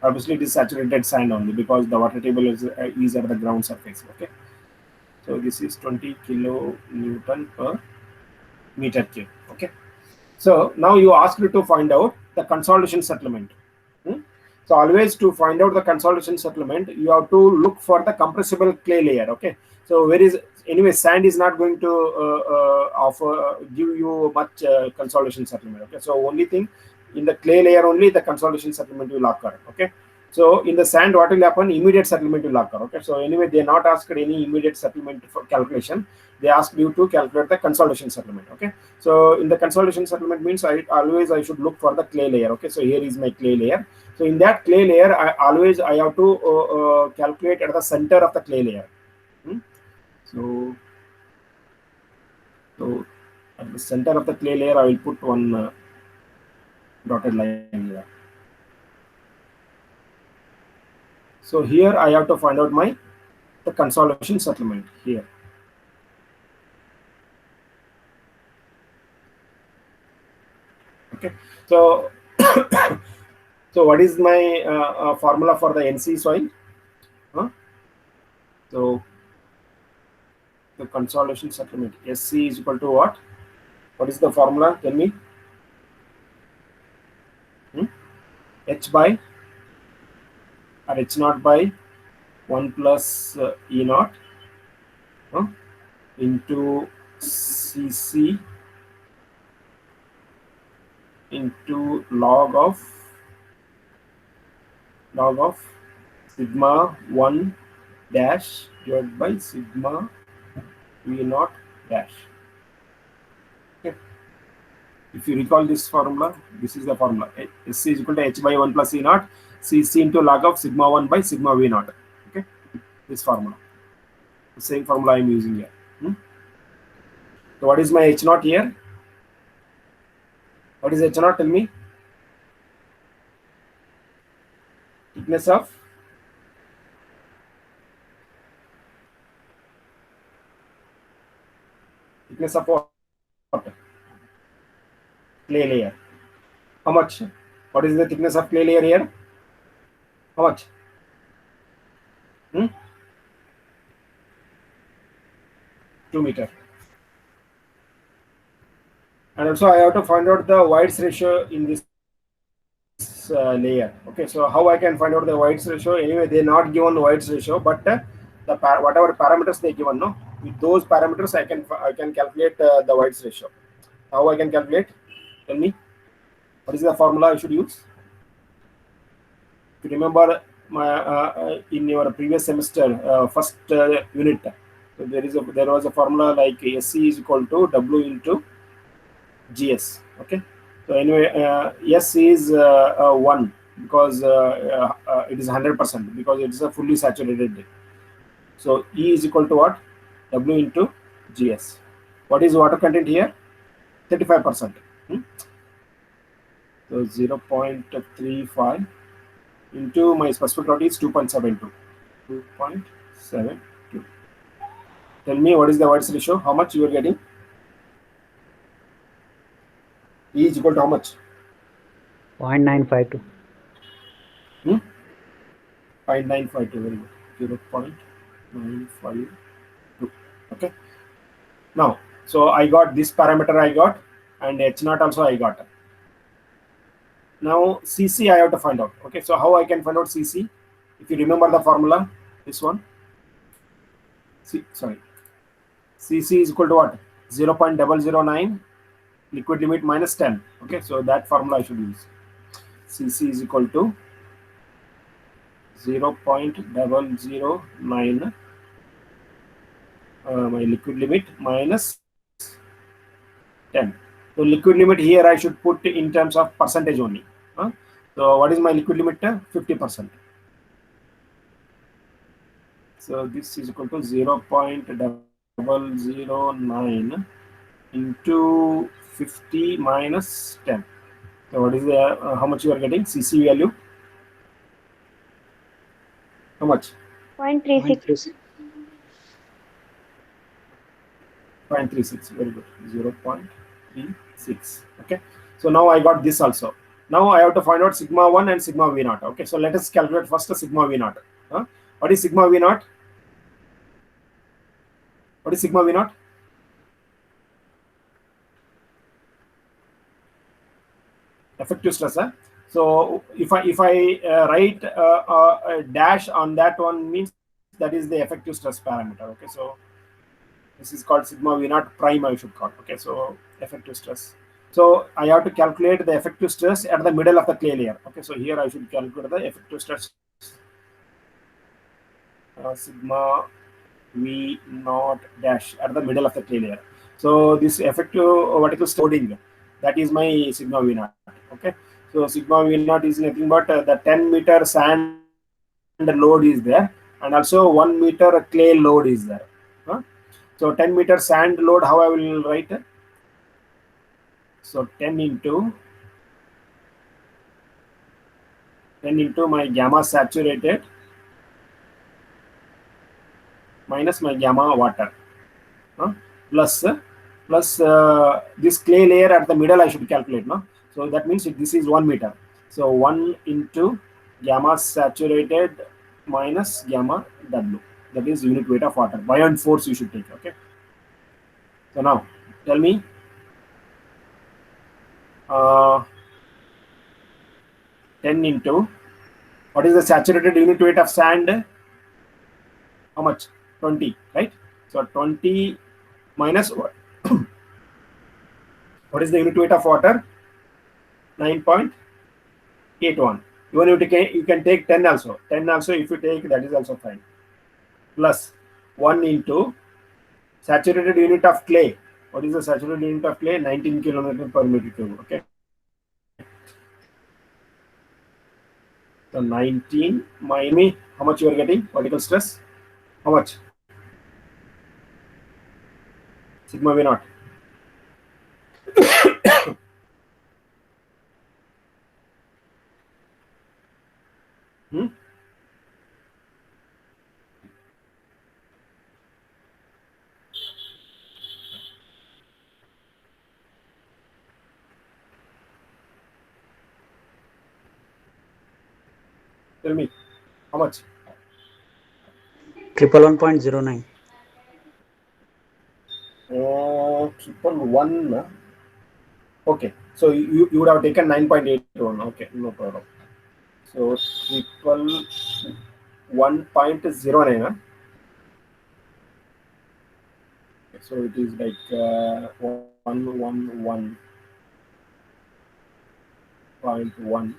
Speaker 1: Obviously, it is saturated sand only because the water table is at the ground surface. Okay, so this is 20 kilonewton per meter cube. Okay, so now you asked to find out the consolidation settlement. So always to find out the consolidation settlement, you have to look for the compressible clay layer. Okay, so where is anyway sand is not going to give you much consolidation settlement. Okay, so only thing in the clay layer only the consolidation settlement will occur. Okay, so in the sand what will happen? Immediate settlement will occur. Okay, so anyway they are not asked any immediate settlement for calculation. They asked you to calculate the consolidation settlement. Okay, so in the consolidation settlement means I should look for the clay layer. Okay, so here is my clay layer. So in that clay layer, I have to calculate at the center of the clay layer. So at the center of the clay layer, I will put one dotted line here. So here I have to find out the consolidation settlement here. Okay, so so what is my formula for the NC soil? So the consolidation settlement SC is equal to what? What is the formula? Tell me. H by or H naught by 1 plus E naught into CC into log of sigma 1 dash divided by sigma V naught dash. Okay. If you recall this formula, this is the formula. SC is equal to H by 1 plus E naught, CC into log of sigma 1 by sigma V naught. Okay, this formula. The same formula I am using here. So what is my H naught here? What is H naught? Tell me. Thickness of what? Clay layer. How much? What is the thickness of clay layer here? How much? 2 meter. And also I have to find out the White's ratio in this layer. Okay, so how I can find out the White's ratio? Anyway, they not given the White's ratio, but whatever parameters they given, no, with those parameters I can calculate the White's ratio. How I can calculate? Tell me. What is the formula I should use? If you remember my in your previous semester first unit, so there was a formula like SC is equal to W into GS. Okay. So anyway, S is 1 because it is 100% because it is a fully saturated. So E is equal to what? W into GS. What is water content here? 35%. So 0.35 into my specific gravity is 2.72. 2.72. Tell me what is the White's ratio? How much you are getting? E is equal to how much?
Speaker 3: 0.952.
Speaker 1: 0.952. Very good. 0.952. Okay. Now, so I got this parameter I got, and H naught also I got. Now CC I have to find out. Okay, so how I can find out CC? If you remember the formula, this one. CC is equal to what? 0.009 liquid limit minus 10. Okay, so that formula I should use. CC is equal to 0.009 my liquid limit minus 10. So liquid limit here I should put in terms of percentage only. So what is my liquid limit? 50%. So this is equal to 0.009 into 50 minus 10. So what is the how much you are getting? CC value? How much?
Speaker 2: 0.36.
Speaker 1: 0.36. Very good. 0.36. Okay. So now I got this also. Now I have to find out sigma 1 and sigma V naught. Okay. So let us calculate first the sigma V naught. What is sigma V naught? What is sigma V naught? Effective stress. So if I write a dash on that one, means that is the effective stress parameter. Okay. So this is called sigma V naught prime, I should call. Okay. So effective stress. So I have to calculate the effective stress at the middle of the clay layer. Okay. So here I should calculate the effective stress sigma V naught dash at the middle of the clay layer. So this effective vertical loading, that is my sigma V naught. Okay. So sigma V naught is nothing but the 10 meter sand load is there, and also 1 meter clay load is there. So 10 meter sand load, how I will write? So 10 into my gamma saturated minus my gamma water plus this clay layer at the middle I should calculate. So that means this is 1 meter. So 1 into gamma saturated minus gamma W. That is unit weight of water. Buoyant force you should take. Okay. So now tell me. 10 into what is the saturated unit weight of sand? How much? 20, right? So 20 minus what? What is the unit weight of water? 9.81. Even if you can take 10 also. 10 also if you take, that is also fine. Plus 1 into saturated unit of clay. What is the saturated unit of clay? 19 km per meter cube. Okay. So 19 minus how much you are getting? Vertical stress? How much? Sigma V naught. Hmm? Tell me, how much?
Speaker 3: 111.09.
Speaker 1: Triple one. Okay, so you would have taken 9.81. Okay, no problem. So triple 1.09. Huh? So it is like 111.1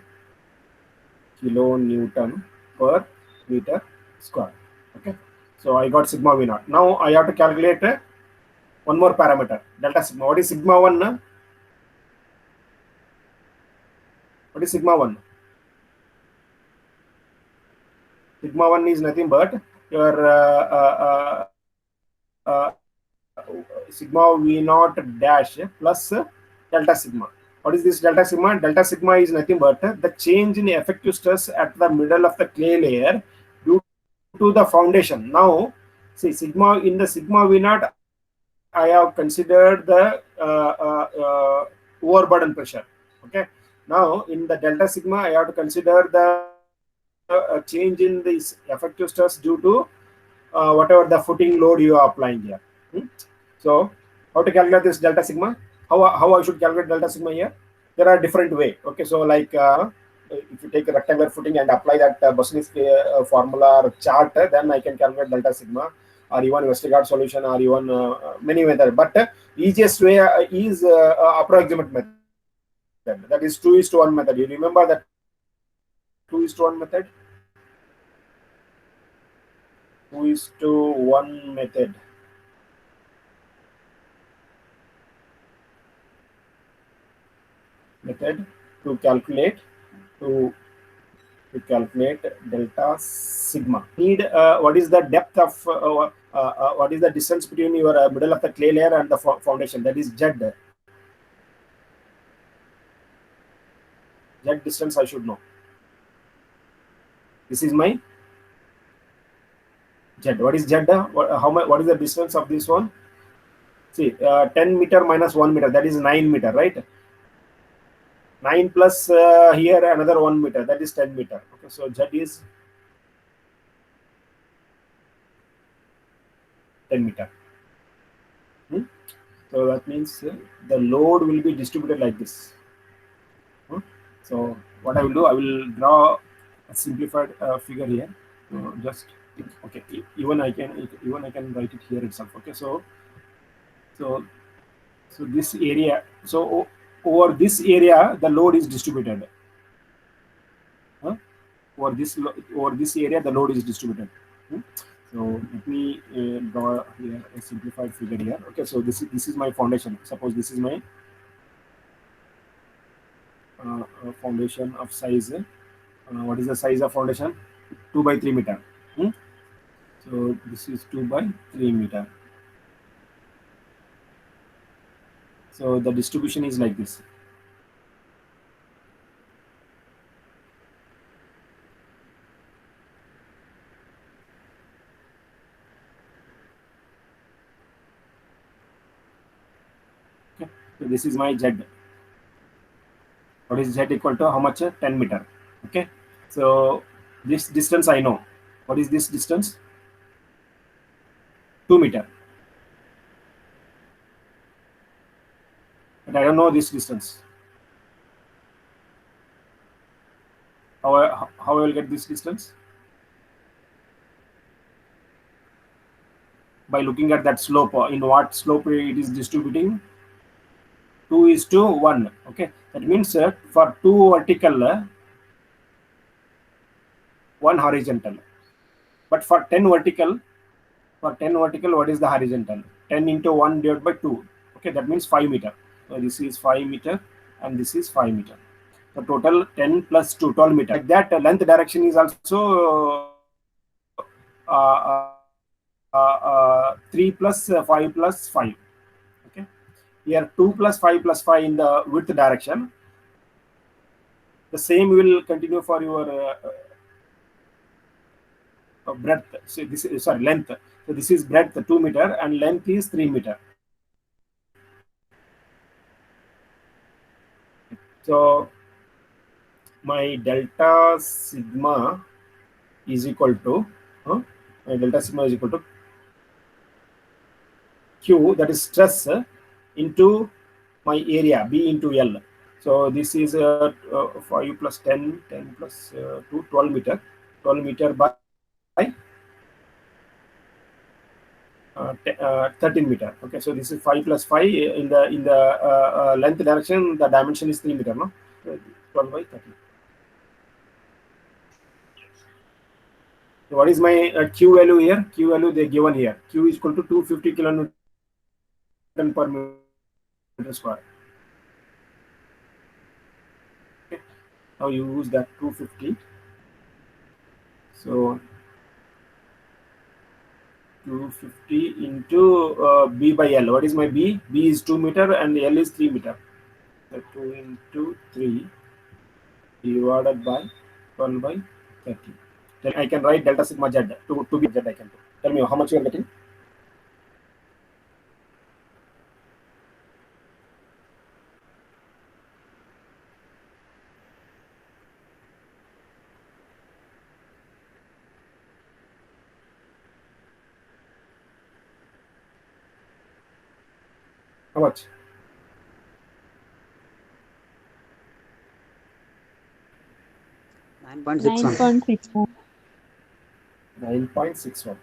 Speaker 1: kilonewton per meter square. Okay, so I got sigma V naught. Now I have to calculate one more parameter, delta sigma. What is sigma 1? What is sigma 1? Sigma 1 is nothing but your sigma V naught dash plus delta sigma. What is this delta sigma? Delta sigma is nothing but the change in effective stress at the middle of the clay layer due to the foundation. Now, see, sigma in the sigma V naught, I have considered the overburden pressure. Okay. Now, in the delta sigma, I have to consider the change in this effective stress due to whatever the footing load you are applying here. So, how to calculate this delta sigma? How I should calculate delta sigma here? There are different way. Okay, so like if you take a rectangular footing and apply that Bosni's formula or chart, then I can calculate delta sigma, or even Westergaard solution, or even many methods. But easiest way is approximate method. That is 2:1 method. You remember that 2:1 method? 2:1 method. Method to calculate delta sigma. Need what is the depth of what is the distance between your middle of the clay layer and the foundation? That is Z. Z distance I should know. This is my Z. What is Z? What is the distance of this one? See, 10 meter minus 1 meter, that is 9 meter, right? 9 plus here another 1 meter, that is 10 meter. Okay, so Z is 10 meter. So that means the load will be distributed like this. So what I will do, I will draw a simplified figure here. Just okay. Even I can write it here itself. Okay. So this area. So over this area, the load is distributed. Over this area, the load is distributed. So let me draw here a simplified figure here. Okay. So this is my foundation. Suppose this is my foundation of size. What is the size of foundation? 2 by 3 meter. So this is 2 by 3 meter. So the distribution is like this. Okay. So this is my Z. What is Z equal to? How much? 10 meter. Okay. So this distance I know. What is this distance? 2 meter. But I don't know this distance. How I will get this distance? By looking at that slope. In what slope it is distributing? 2:1. Okay. That means for 2 vertical, 1 horizontal. But for 10 vertical, what is the horizontal? 10 into 1 divided by 2. Okay, that means 5 meter. So this is 5 meter and this is 5 meter. So total 10 plus 2, 12 meter. Like that, length direction is also 3 plus 5 plus 5. here 2 plus 5 in the width direction. The same will continue for your breadth. So this is, sorry, length. So this is breadth 2 meter and length is 3 meter. So my delta sigma is equal to my delta sigma is equal to Q, that is stress, into my area B into L. So this is 5 plus 10, 10 plus 2, 12 meter, 12 meter by 13 meter. Okay, so this is 5 plus 5 in the length direction. The dimension is 3 meter, no? 12 by 13. So what is my Q value here? Q value they given here. Q is equal to 250 kilonewton per meter square. Okay. Now you use that 250. So 250 into B by L. What is my B? B is 2 meter and L is 3 meter. So 2 into 3 divided by 12 by 30. Then I can write delta sigma Z to be Z. I can do. Tell me how much you are getting. How much?
Speaker 3: 9.61.
Speaker 2: 9.61.
Speaker 1: 9.61.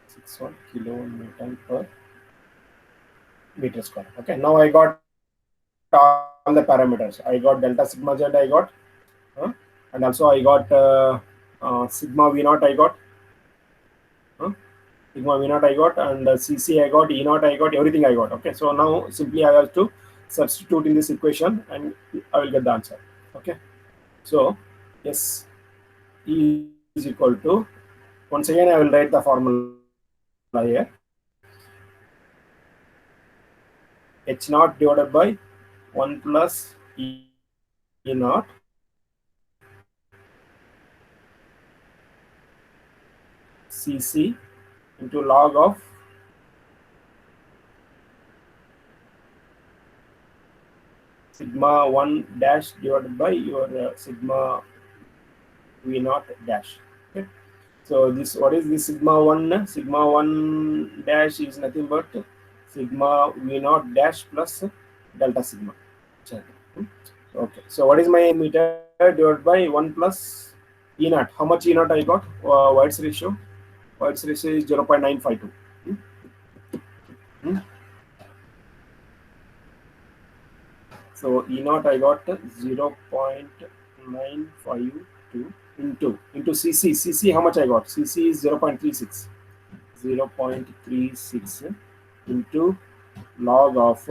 Speaker 1: 9.61 kilonewton per meter square. Okay, now I got all the parameters. I got delta sigma Z, I got, and also I got sigma V naught, I got, sigma V naught I got, and CC I got, E naught I got, everything I got. Okay, so now simply I have to substitute in this equation and I will get the answer. Okay, so yes, E is equal to, once again I will write the formula here, H naught divided by 1 plus E naught Cc into log of sigma 1 dash divided by your sigma V naught dash. Okay. So this, what is this sigma 1? Sigma 1 dash is nothing but sigma V naught dash plus delta sigma. Okay. So what is my meter divided by 1 plus E naught? How much E naught I got? White's ratio. White's ratio is 0.952. So E naught I got 0.952 into CC. CC how much I got? CC is 0.36. 0.36 into log of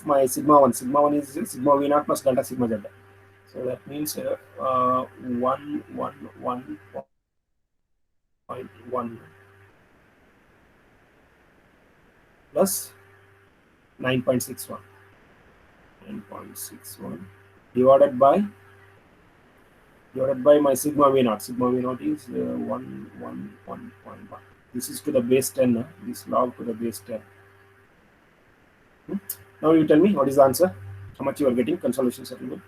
Speaker 1: my sigma 1. Sigma 1 is sigma V naught plus delta sigma Z. So that means 111.1 plus 9.61. 9.61 divided by my sigma V naught. Sigma V naught is 111.1. This is to the base 10. This log to the base 10. Now you tell me what is the answer? How much you are getting consolation settlement?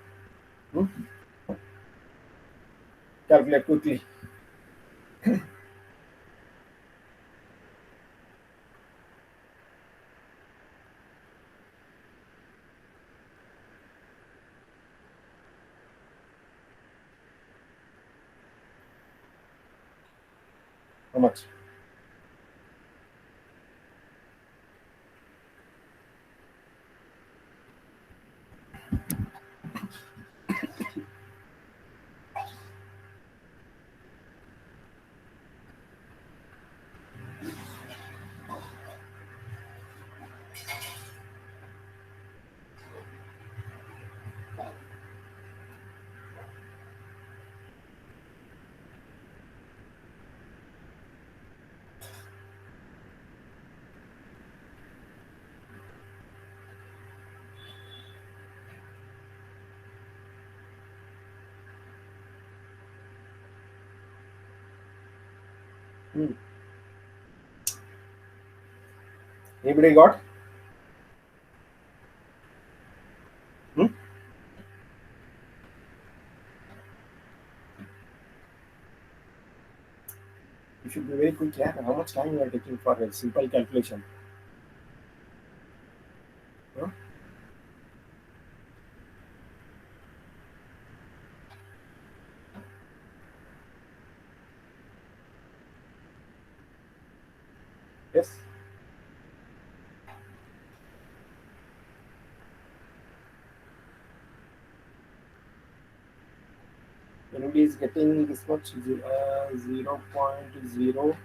Speaker 1: Calculate quickly. How much? Hmm. Anybody got? Hmm? You should be very quick. Yeah. How much time you are taking for a simple calculation? Huh? Yes. Anybody is getting this much? 0.0132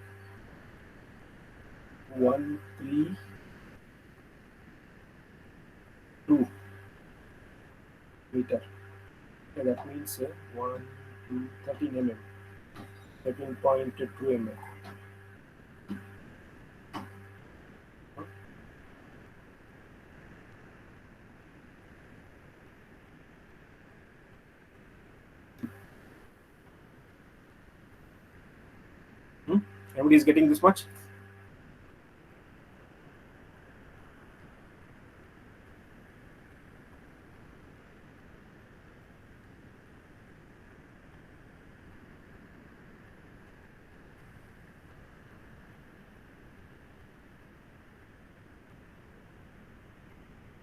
Speaker 1: meter. Okay, that means 1, 2, 13 mm. 13.2 mm. Hmm? Everybody is getting this much?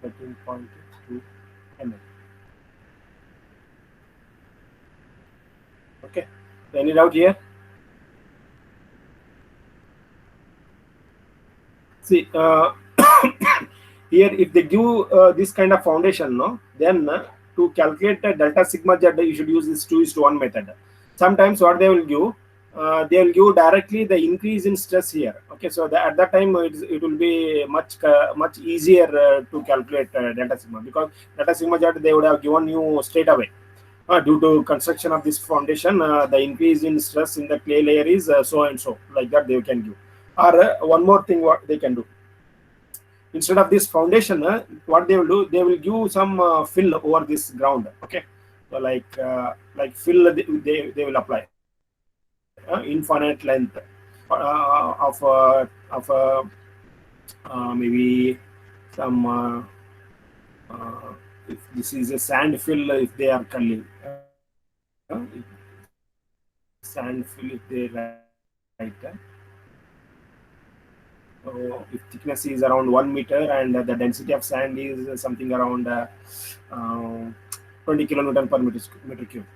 Speaker 1: .2 mm. Okay. Any doubt here? See, here if they give this kind of foundation, no, then to calculate delta sigma z, you should use this 2:1 method. Sometimes what they will give directly the increase in stress here. Okay, so at that time it will be much easier to calculate delta sigma, because delta sigma z they would have given you straight away. Due to construction of this foundation, the increase in stress in the clay layer is so and so, like that they can give. Or one more thing, what they can do, instead of this foundation, what they will do, they will give some fill over this ground. Okay, so like fill they will apply infinite length of maybe some if this is a sand fill, if they are culling sand fill, if they write so if thickness is around 1 meter and the density of sand is something around 20 kilonewton per meter cube.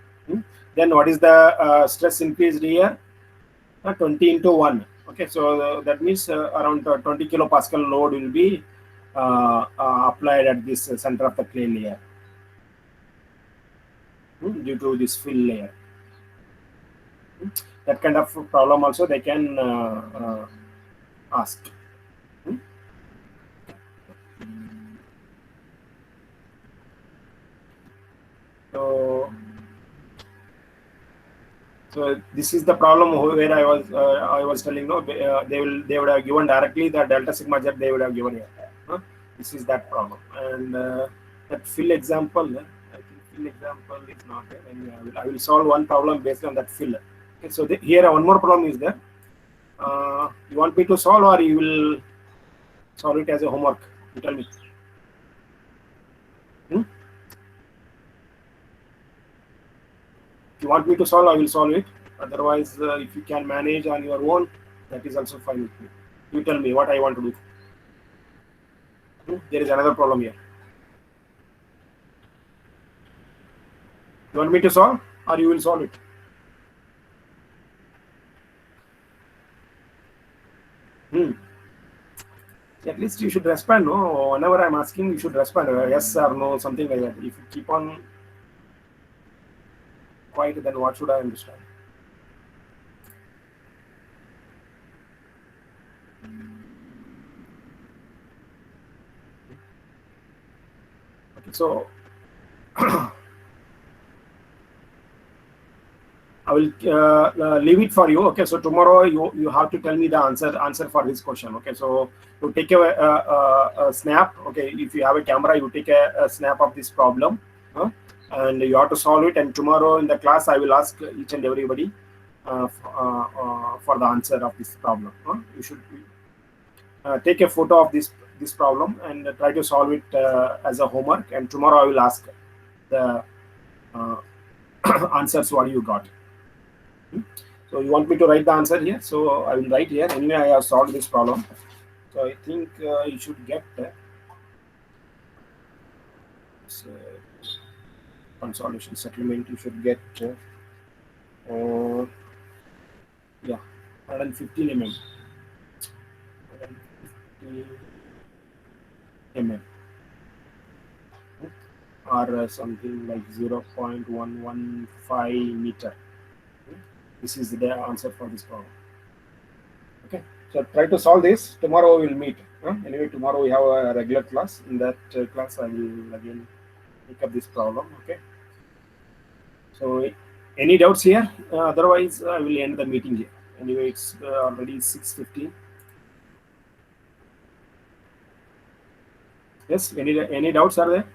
Speaker 1: Then what is the stress increased here? 20 into 1. Okay, so that means around 20 kilopascal load will be applied at this center of the clay layer due to this fill layer. That kind of problem also they can ask. So this is the problem where I was telling, no, they would have given directly the delta sigma z, they would have given here. This is that problem. And that fill example, I think fill example is not there. And I will solve one problem based on that fill. Okay, so here one more problem is there. You want me to solve, or you will solve it as a homework? You tell me. If you want me to solve, I will solve it. Otherwise, if you can manage on your own, that is also fine with me. You tell me what I want to do. There is another problem here. You want me to solve, or you will solve it? At least you should respond. No, whenever I'm asking, you should respond yes or no, something like that. If you keep on quiet, then what should I understand? Okay, so I will leave it for you. Okay, so tomorrow you have to tell me the answer for this question. Okay, so you take a snap. Okay, if you have a camera, you take a snap of this problem, and you have to solve it. And tomorrow in the class, I will ask each and everybody for the answer of this problem. You should take a photo of this problem and try to solve it as a homework. And tomorrow I will ask the answers what you got. So you want me to write the answer here? So I will write here. Anyway, I have solved this problem. So I think you should get consolidation settlement. You should get yeah, 115 mm. 150 mm or something like 0.115 meter. This is the answer for this problem. Okay, so try to solve this. Tomorrow we will meet. Anyway, tomorrow we have a regular class. In that class, I will again pick up this problem. Okay. So, any doubts here? Otherwise, I will end the meeting here. Anyway, it's already 6:15. Yes. Any doubts are there?